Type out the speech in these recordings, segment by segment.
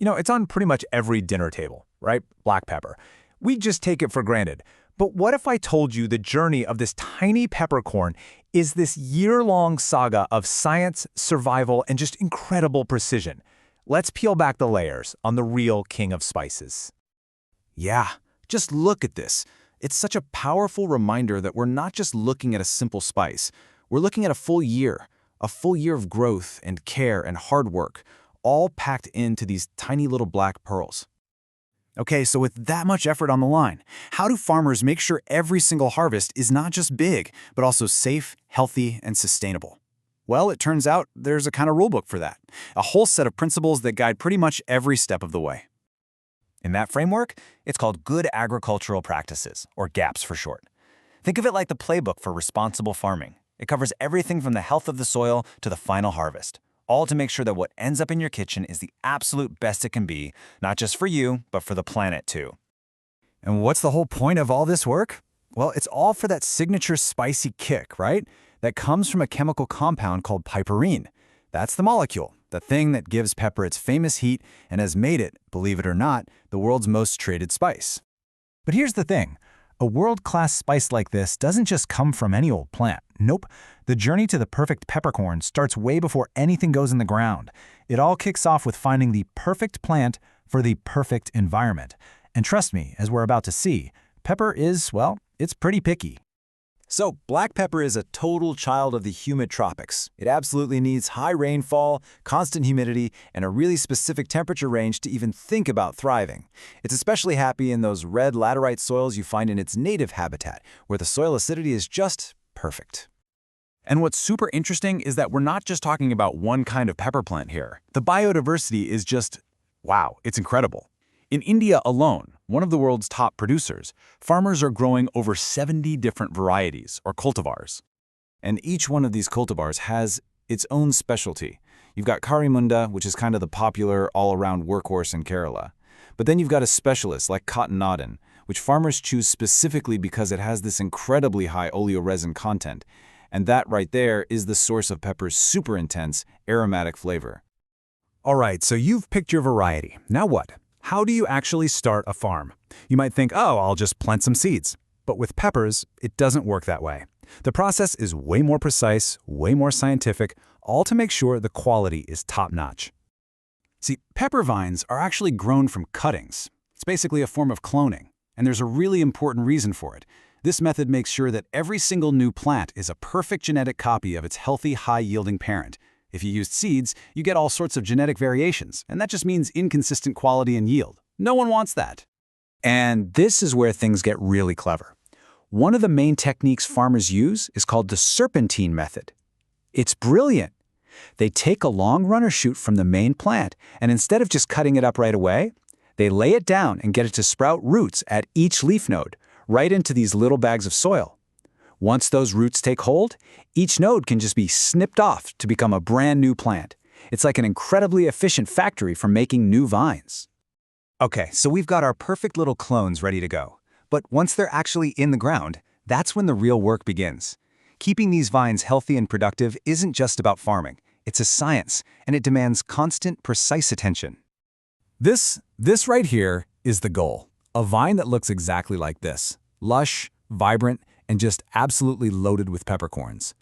It's on pretty much every dinner table, right? Black pepper. We just take it for granted. But what if I told you the journey of this tiny peppercorn is this year-long saga of science, survival, and just incredible precision? Let's peel back the layers on the real king of spices. Yeah, just look at this. It's such a powerful reminder that we're not just looking at a simple spice. We're looking at a full year of growth and care and hard work, all packed into these tiny little black pearls. Okay, so with that much effort on the line, how do farmers make sure every single harvest is not just big, but also safe, healthy, and sustainable? Well, it turns out there's a kind of rulebook for that, a whole set of principles that guide pretty much every step of the way. In that framework, it's called Good Agricultural Practices, or GAPS for short. Think of it like the playbook for responsible farming. It covers everything from the health of the soil to the final harvest, all to make sure that what ends up in your kitchen is the absolute best it can be, not just for you, but for the planet too. And what's the whole point of all this work? Well, it's all for that signature spicy kick, right? That comes from a chemical compound called piperine. That's the molecule, the thing that gives pepper its famous heat and has made it, believe it or not, the world's most traded spice. But here's the thing. A world-class spice like this doesn't just come from any old plant. Nope. The journey to the perfect peppercorn starts way before anything goes in the ground. It all kicks off with finding the perfect plant for the perfect environment. And trust me, as we're about to see, pepper is, well, it's pretty picky. So, black pepper is a total child of the humid tropics. It absolutely needs high rainfall, constant humidity, and a really specific temperature range to even think about thriving. It's especially happy in those red laterite soils you find in its native habitat, where the soil acidity is just perfect. And what's super interesting is that we're not just talking about one kind of pepper plant here. The biodiversity is just, wow, it's incredible. In India alone, one of the world's top producers, farmers are growing over 70 different varieties, or cultivars. And each one of these cultivars has its own specialty. You've got Karimunda, which is kind of the popular all-around workhorse in Kerala. But then you've got a specialist like Cotton Noddin, which farmers choose specifically because it has this incredibly high oleoresin content. And that right there is the source of pepper's super intense, aromatic flavor. All right, so you've picked your variety. Now what? How do you actually start a farm? You might think, oh, I'll just plant some seeds. But with peppers, it doesn't work that way. The process is way more precise, way more scientific, all to make sure the quality is top-notch. See, pepper vines are actually grown from cuttings. It's basically a form of cloning, and there's a really important reason for it. This method makes sure that every single new plant is a perfect genetic copy of its healthy, high-yielding parent. If you used seeds, you get all sorts of genetic variations, and that just means inconsistent quality and yield. No one wants that. And this is where things get really clever. One of the main techniques farmers use is called the serpentine method. It's brilliant. They take a long runner shoot from the main plant, and instead of just cutting it up right away, they lay it down and get it to sprout roots at each leaf node, right into these little bags of soil. Once those roots take hold, each node can just be snipped off to become a brand new plant. It's like an incredibly efficient factory for making new vines. Okay, so we've got our perfect little clones ready to go. But once they're actually in the ground, that's when the real work begins. Keeping these vines healthy and productive isn't just about farming. It's a science, and it demands constant, precise attention. This right here is the goal. A vine that looks exactly like this. Lush, vibrant, and just absolutely loaded with peppercorns.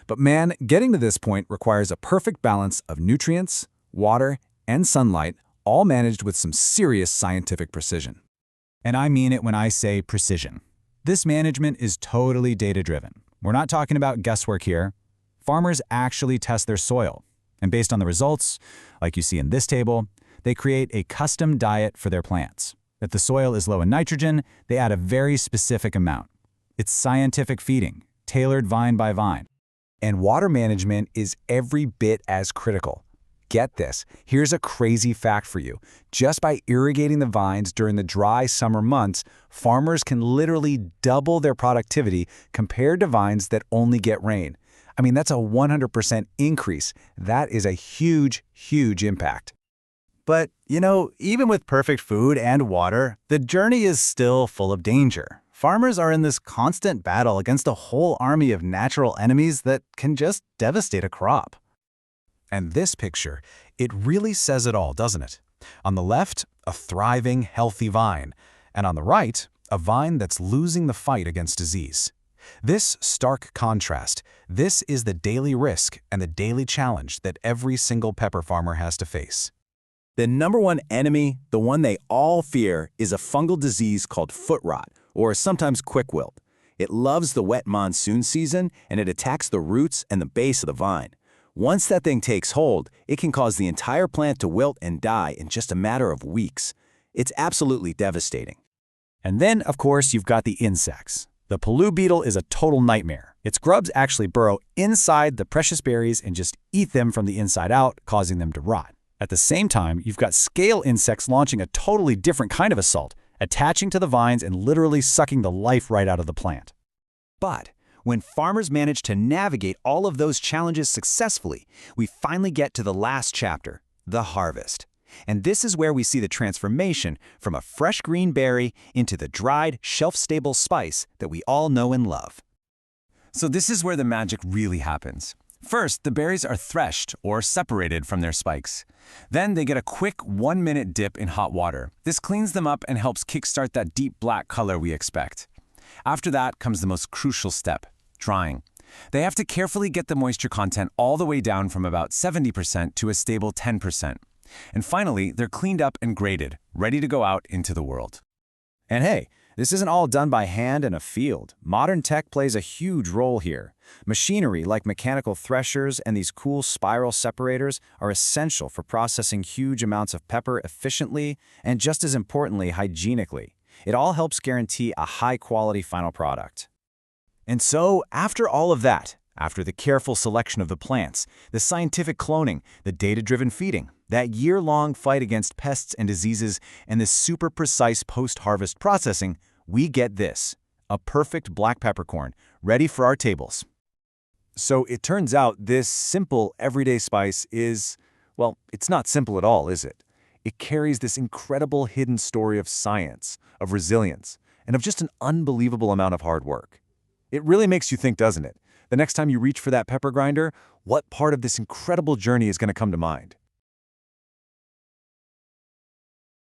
But man, getting to this point requires a perfect balance of nutrients, water, and sunlight, all managed with some serious scientific precision. And I mean it when I say precision. This management is totally data-driven. We're not talking about guesswork here. Farmers actually test their soil, and based on the results, like you see in this table, they create a custom diet for their plants. If the soil is low in nitrogen, they add a very specific amount. It's scientific feeding, tailored vine by vine. And water management is every bit as critical. Get this, here's a crazy fact for you. Just by irrigating the vines during the dry summer months, farmers can literally double their productivity compared to vines that only get rain. I mean, that's a 100% increase. That is a huge, huge impact. But, even with perfect food and water, the journey is still full of danger. Farmers are in this constant battle against a whole army of natural enemies that can just devastate a crop. And this picture, it really says it all, doesn't it? On the left, a thriving, healthy vine, and on the right, a vine that's losing the fight against disease. This stark contrast, this is the daily risk and the daily challenge that every single pepper farmer has to face. The number one enemy, the one they all fear, is a fungal disease called foot rot, or sometimes quick wilt. It loves the wet monsoon season, and it attacks the roots and the base of the vine. Once that thing takes hold, it can cause the entire plant to wilt and die in just a matter of weeks. It's absolutely devastating. And then, of course, you've got the insects. The Palu beetle is a total nightmare. Its grubs actually burrow inside the precious berries and just eat them from the inside out, causing them to rot. At the same time, you've got scale insects launching a totally different kind of assault, attaching to the vines and literally sucking the life right out of the plant. But when farmers manage to navigate all of those challenges successfully, we finally get to the last chapter, the harvest. And this is where we see the transformation from a fresh green berry into the dried, shelf-stable spice that we all know and love. So this is where the magic really happens. First, the berries are threshed or separated from their spikes. Then they get a quick 1-minute dip in hot water. This cleans them up and helps kickstart that deep black color we expect. After that comes the most crucial step, drying. They have to carefully get the moisture content all the way down from about 70% to a stable 10%. And finally, they're cleaned up and graded, ready to go out into the world. And hey, this isn't all done by hand in a field. Modern tech plays a huge role here. Machinery like mechanical threshers and these cool spiral separators are essential for processing huge amounts of pepper efficiently and, just as importantly, hygienically. It all helps guarantee a high-quality final product. And so, after all of that, after the careful selection of the plants, the scientific cloning, the data-driven feeding, that year-long fight against pests and diseases, and the super precise post-harvest processing, we get this, a perfect black peppercorn, ready for our tables. So it turns out this simple, everyday spice is, well, it's not simple at all, is it? It carries this incredible hidden story of science, of resilience, and of just an unbelievable amount of hard work. It really makes you think, doesn't it? The next time you reach for that pepper grinder, what part of this incredible journey is going to come to mind?